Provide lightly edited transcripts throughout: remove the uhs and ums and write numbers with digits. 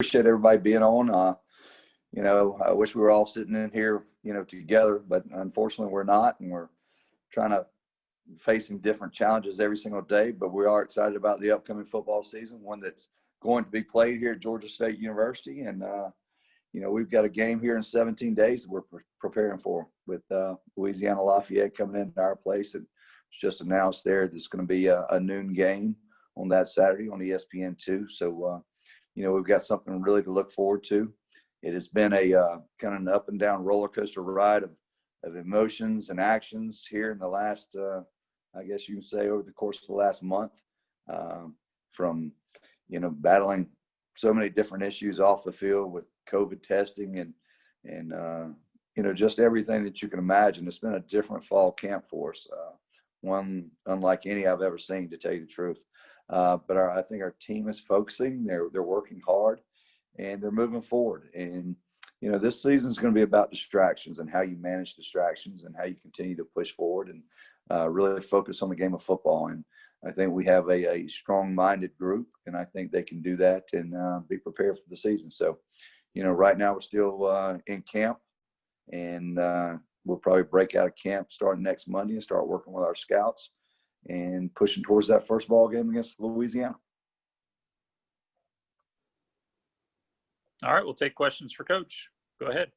appreciate everybody being on. I wish we were all sitting in here, together, but unfortunately we're not, and we're trying to facing different challenges every single day. But we are excited about the upcoming football season, one that's going to be played here at Georgia State University, and we've got a game here in 17 days that we're preparing for with Louisiana Lafayette coming into our place. And it's just announced there there's going to be a noon game on that Saturday on ESPN2. So, we've got something really to look forward to. It has been a kind of an up and down roller coaster ride of emotions and actions here in the last, I guess you can say, over the course of the last month, from, battling so many different issues off the field with COVID testing and just everything that you can imagine. It's been a different fall camp for us, one unlike any I've ever seen, to tell you the truth. But I think our team is focusing. They're working hard, and they're moving forward. And this season is going to be about distractions and how you manage distractions and how you continue to push forward and really focus on the game of football. And I think we have a strong-minded group, and I think they can do that and be prepared for the season. So, right now we're still in camp, and we'll probably break out of camp starting next Monday and start working with our scouts and pushing towards that first ball game against Louisiana. All right, we'll take questions for Coach. Go ahead.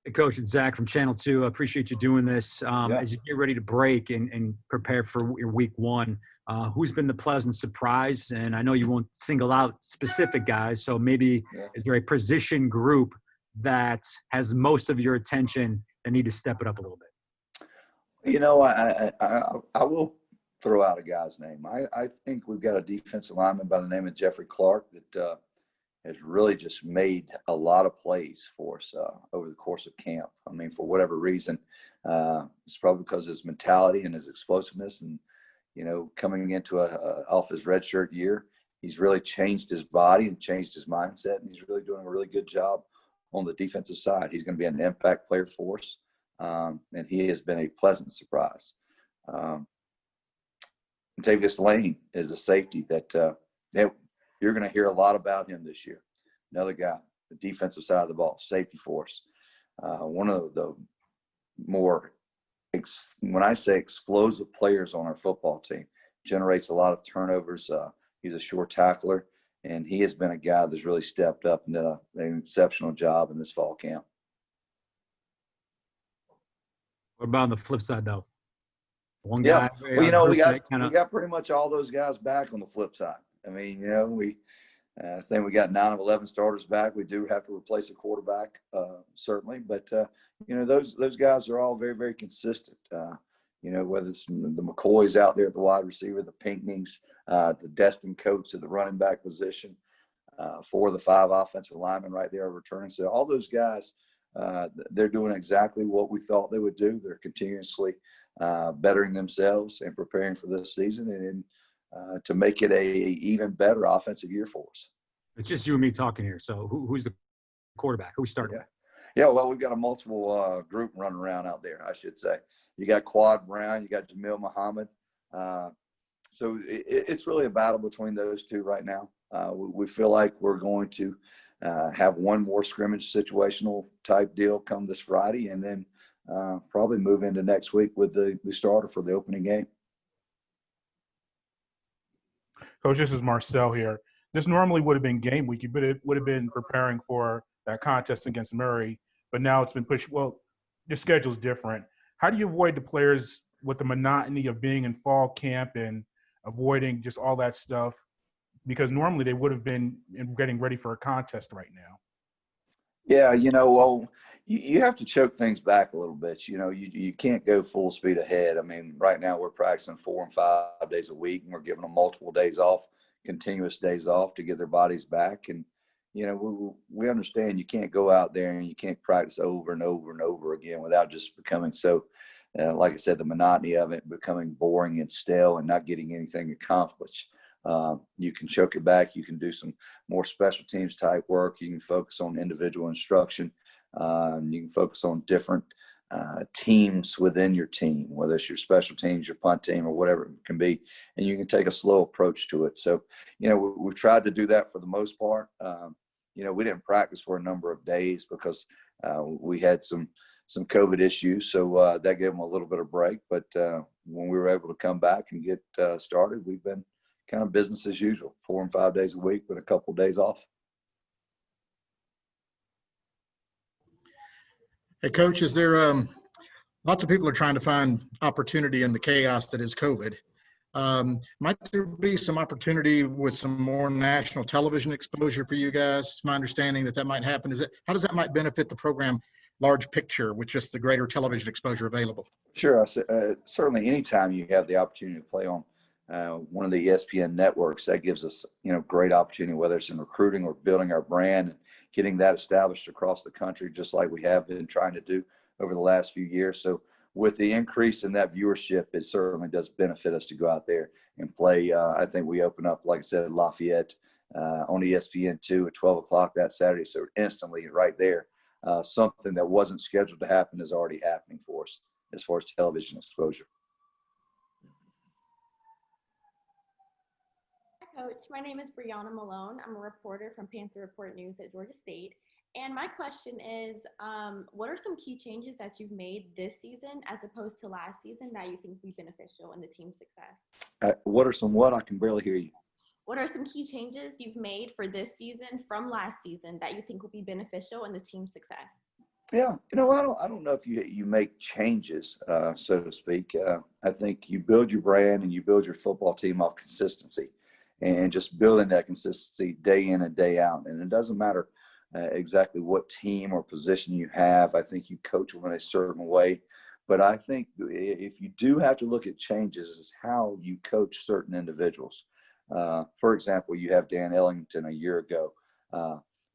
Hey, Coach, it's Zach from Channel 2. I appreciate you doing this. As you get ready to break and prepare for your week one, who's been the pleasant surprise? And I know you won't single out specific guys, so maybe is there a position group that has most of your attention that need to step it up a little bit? I will throw out a guy's name. I think we've got a defensive lineman by the name of Jeffrey Clark that has really just made a lot of plays for us over the course of camp. I mean, for whatever reason, it's probably because of his mentality and his explosiveness. And, coming into off his redshirt year, he's really changed his body and changed his mindset. And he's really doing a really good job on the defensive side. He's going to be an impact player for us. And he has been a pleasant surprise. Tavius Lane is a safety that you're going to hear a lot about him this year. Another guy, the defensive side of the ball, safety for us. One of the more, when I say explosive players on our football team, generates a lot of turnovers. He's a sure tackler, and he has been a guy that's really stepped up and done an exceptional job in this fall camp. What about on the flip side, though? One guy. Well, we got pretty much all those guys back on the flip side. I mean, I think we got 9 of 11 starters back. We do have to replace a quarterback, certainly, but those guys are all very, very consistent. Whether it's the McCoys out there at the wide receiver, the Pinkneys, the Destin Coates at the running back position, 4 of the 5 offensive linemen right there are returning. So all those guys, they're doing exactly what we thought they would do. They're continuously bettering themselves and preparing for this season and to make it a even better offensive year for us. It's just you and me talking here. So who's the quarterback? Who we starting with? Yeah, well, we've got a multiple group running around out there, I should say. You got Quad Brown, you got Jamil Muhammad. So it's really a battle between those two right now. We feel like we're going to have one more scrimmage situational type deal come this Friday, and then probably move into next week with the starter for the opening game. Coach, this is Marcel here. This normally would have been game week, but it would have been preparing for that contest against Murray, but now it's been pushed. Well, your schedule's different. How do you avoid the players with the monotony of being in fall camp and avoiding just all that stuff? Because normally they would have been getting ready for a contest right now. Yeah, you have to choke things back a little bit. You can't go full speed ahead. I mean, right now we're practicing 4 and 5 days a week, and we're giving them multiple days off, continuous days off to get their bodies back. And, we understand you can't go out there and you can't practice over and over and over again without just becoming so, like I said, the monotony of it becoming boring and stale and not getting anything accomplished. You can choke it back. You can do some more special teams type work. You can focus on individual instruction. You can focus on different teams within your team, whether it's your special teams, your punt team, or whatever it can be, and you can take a slow approach to it. So, we've tried to do that for the most part. We didn't practice for a number of days because we had some COVID issues, so that gave them a little bit of break. But when we were able to come back and get started, we've been kind of business as usual, 4 and 5 days a week with a couple of days off. Hey, Coach, is there lots of people are trying to find opportunity in the chaos that is COVID. Might there be some opportunity with some more national television exposure for you guys? It's my understanding that might happen. How does that might benefit the program large picture with just the greater television exposure available? Sure. Certainly anytime you have the opportunity to play on one of the ESPN networks, that gives us, great opportunity, whether it's in recruiting or building our brand and getting that established across the country, just like we have been trying to do over the last few years. So with the increase in that viewership, it certainly does benefit us to go out there and play. I think we open up, like I said, Lafayette on ESPN2 at 12 o'clock that Saturday. So instantly right there, something that wasn't scheduled to happen is already happening for us as far as television exposure. Hi, Coach. My name is Brianna Malone. I'm a reporter from Panther Report News at Georgia State. And my question is, what are some key changes that you've made this season as opposed to last season that you think will be beneficial in the team's success? What are some what? I can barely hear you. What are some key changes you've made for this season from last season that you think will be beneficial in the team's success? Yeah, I don't know if you make changes, so to speak. I think you build your brand and you build your football team off consistency and just building that consistency day in and day out. And it doesn't matter exactly what team or position you have. I think you coach them in a certain way. But I think if you do have to look at changes, is how you coach certain individuals. For example, you have Dan Ellington a year ago,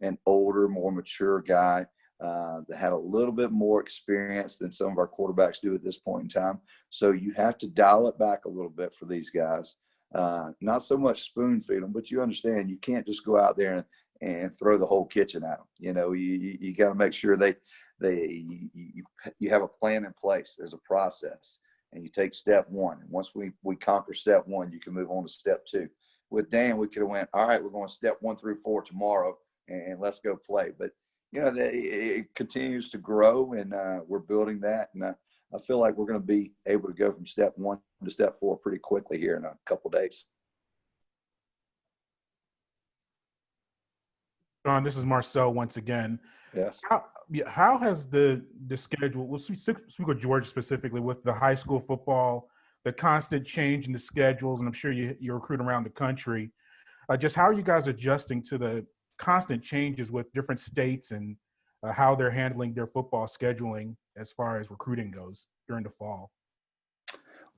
an older, more mature guy that had a little bit more experience than some of our quarterbacks do at this point in time. So you have to dial it back a little bit for these guys. Not so much spoon feed them, but you understand you can't just go out there and throw the whole kitchen at them. You got to make sure you have a plan in place. There's a process, and you take step one. And once we conquer step one, you can move on to step two. With Dan, we could have went, all right, we're going step 1 through 4 tomorrow, and let's go play. But it continues to grow, and we're building that. And I feel like we're going to be able to go from step 1 to step 4 pretty quickly here in a couple of days. Shawn, this is Marcel once again. Yes. How has the schedule, we'll speak with Georgia specifically, with the high school football, the constant change in the schedules, and I'm sure you're recruiting around the country. Just how are you guys adjusting to the constant changes with different states and how they're handling their football scheduling as far as recruiting goes during the fall?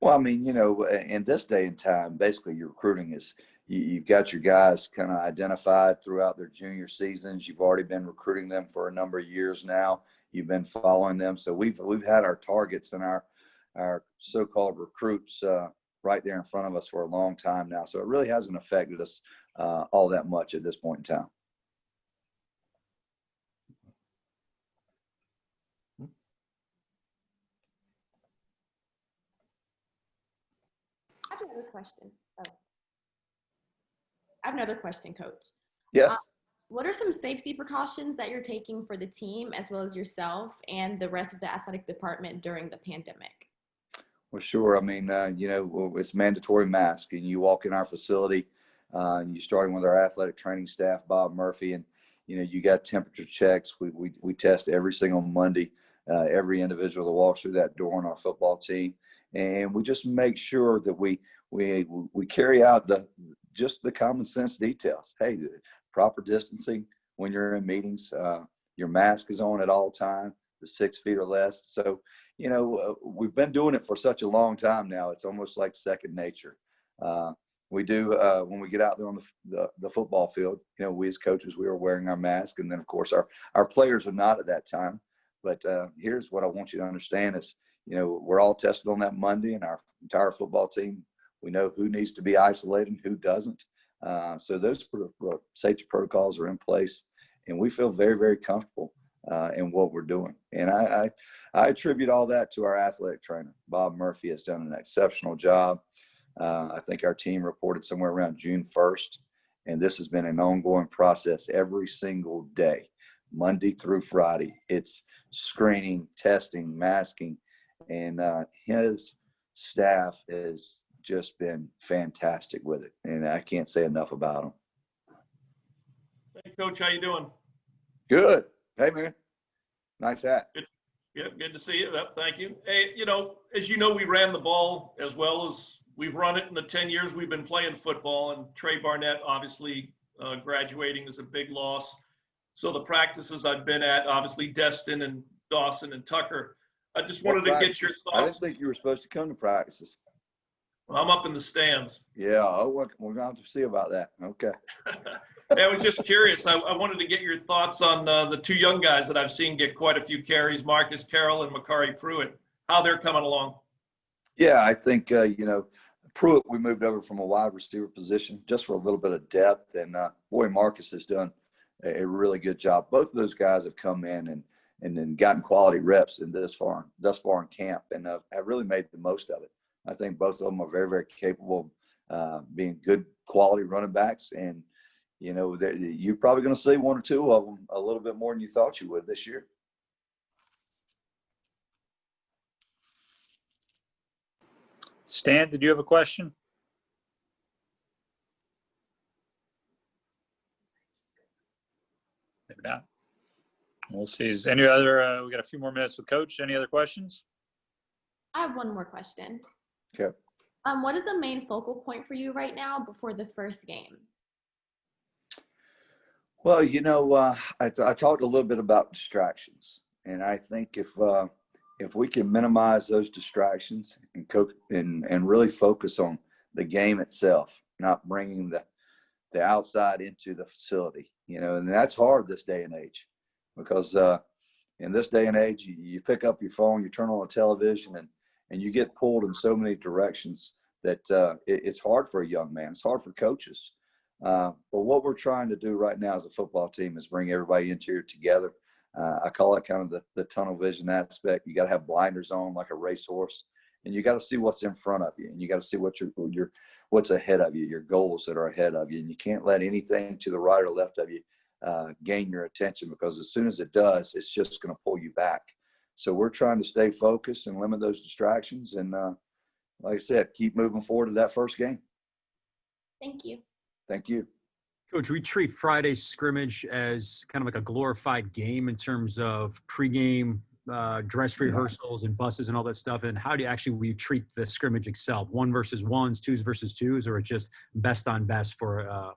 Well, I mean, in this day and time, basically your recruiting is you've got your guys kind of identified throughout their junior seasons. You've already been recruiting them for a number of years now. You've been following them. So we've had our targets and our so-called recruits right there in front of us for a long time now. So it really hasn't affected us all that much at this point in time. I have another question. I have another question, Coach. Yes. What are some safety precautions that you're taking for the team as well as yourself and the rest of the athletic department during the pandemic? Well, sure. I mean, it's mandatory mask, and you walk in our facility, and you starting with our athletic training staff, Bob Murphy, and you got temperature checks. We test every single Monday, every individual that walks through that door on our football team, and we just make sure that we carry out just the common sense details. Hey, the proper distancing when you're in meetings, your mask is on at all time, the 6 feet or less. So, we've been doing it for such a long time now. It's almost like second nature. We do when we get out there on the football field. We as coaches, we are wearing our mask, and then of course our players are not at that time. But here's what I want you to understand is, we're all tested on that Monday, and our entire football team, we know who needs to be isolated and who doesn't. So those safety protocols are in place, and we feel very, very comfortable in what we're doing. And I attribute all that to our athletic trainer. Bob Murphy has done an exceptional job. I think our team reported somewhere around June 1st, and this has been an ongoing process every single day, Monday through Friday. It's screening, testing, masking, and his staff has just been fantastic with it, and I can't say enough about them. Hey, Coach, how you doing? Good. Hey, man. Nice hat. Yeah, good to see you. Yep, thank you. Hey, as you know, we ran the ball as well as we've run it in the 10 years we've been playing football, and Trey Barnett obviously graduating is a big loss. So the practices I've been at, obviously Destin and Dawson and Tucker, I just wanted to get your thoughts. I didn't think you were supposed to come to practices. Well, I'm up in the stands. Yeah, we're going to have to see about that. Okay. I was just curious. I wanted to get your thoughts on the two young guys that I've seen get quite a few carries, Marcus Carroll and Makari Pruitt, how they're coming along. Yeah, I think, Pruitt, we moved over from a wide receiver position just for a little bit of depth. And, boy, Marcus has done a really good job. Both of those guys have come in and then gotten quality reps in thus far in camp and have really made the most of it. I think both of them are very, very capable of being good quality running backs. And, you're probably going to see one or two of them a little bit more than you thought you would this year. Stan, did you have a question? Maybe not. We'll see. Is any other, we got a few more minutes with Coach. Any other questions? I have one more question. Okay. What is the main focal point for you right now before the first game? Well, I talked a little bit about distractions, and I think if we can minimize those distractions and really focus on the game itself, not bringing the outside into the facility, and that's hard this day and age, because in this day and age, you pick up your phone, you turn on the television, and you get pulled in so many directions that it's hard for a young man. It's hard for coaches. But what we're trying to do right now as a football team is bring everybody into here together. I call it kind of the tunnel vision aspect. You got to have blinders on like a racehorse, and you got to see what's in front of you, and you got to see what's ahead of you, your goals that are ahead of you, and you can't let anything to the right or left of you gain your attention, because as soon as it does, it's just going to pull you back. So we're trying to stay focused and limit those distractions, and like I said, keep moving forward to that first game. Thank you. Thank you. Coach, we treat Friday's scrimmage as kind of like a glorified game in terms of pregame dress rehearsals and buses and all that stuff. And how do we treat the scrimmage itself? 1 versus 1s, 2s versus 2s, or just best on best for a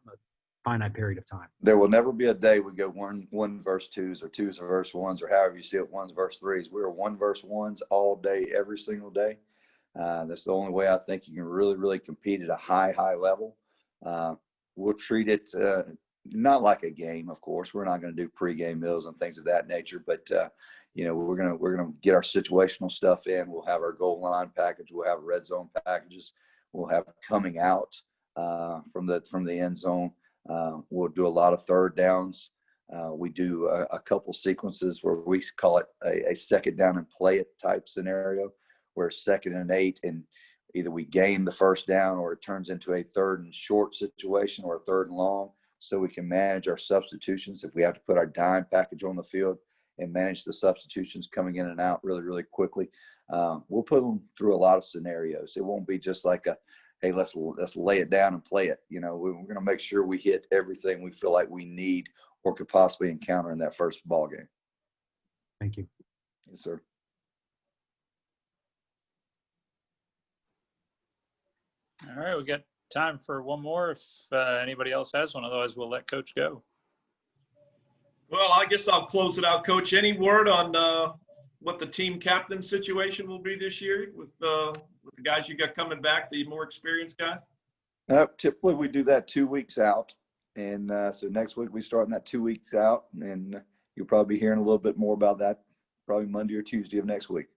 finite period of time? There will never be a day we go 1 versus 2s or 2s versus 1s, or however you see it, 1s versus 3s. We're 1 versus 1s all day, every single day. That's the only way I think you can really, really compete at a high level. We'll treat it not like a game, of course. We're not going to do pregame meals and things of that nature, but we're gonna get our situational stuff in. We'll have our goal line package. We'll have red zone packages. We'll have coming out from the end zone. We'll do a lot of third downs. We do a couple sequences where we call it a second down and play it type scenario, where 2nd and 8, and either we gain the first down or it turns into a 3rd and short situation or a 3rd and long, so we can manage our substitutions. If we have to put our dime package on the field and manage the substitutions coming in and out really, really quickly, we'll put them through a lot of scenarios. It won't be just like hey, let's lay it down and play it. We're going to make sure we hit everything we feel like we need or could possibly encounter in that first ball game. Thank you. Yes, sir. All right, we got time for one more if anybody else has one. Otherwise, we'll let Coach go. Well, I guess I'll close it out, Coach. Any word on what the team captain situation will be this year with the guys you got coming back, the more experienced guys? Typically, we do that 2 weeks out. And so next week, we start in that 2 weeks out. And you'll probably be hearing a little bit more about that probably Monday or Tuesday of next week.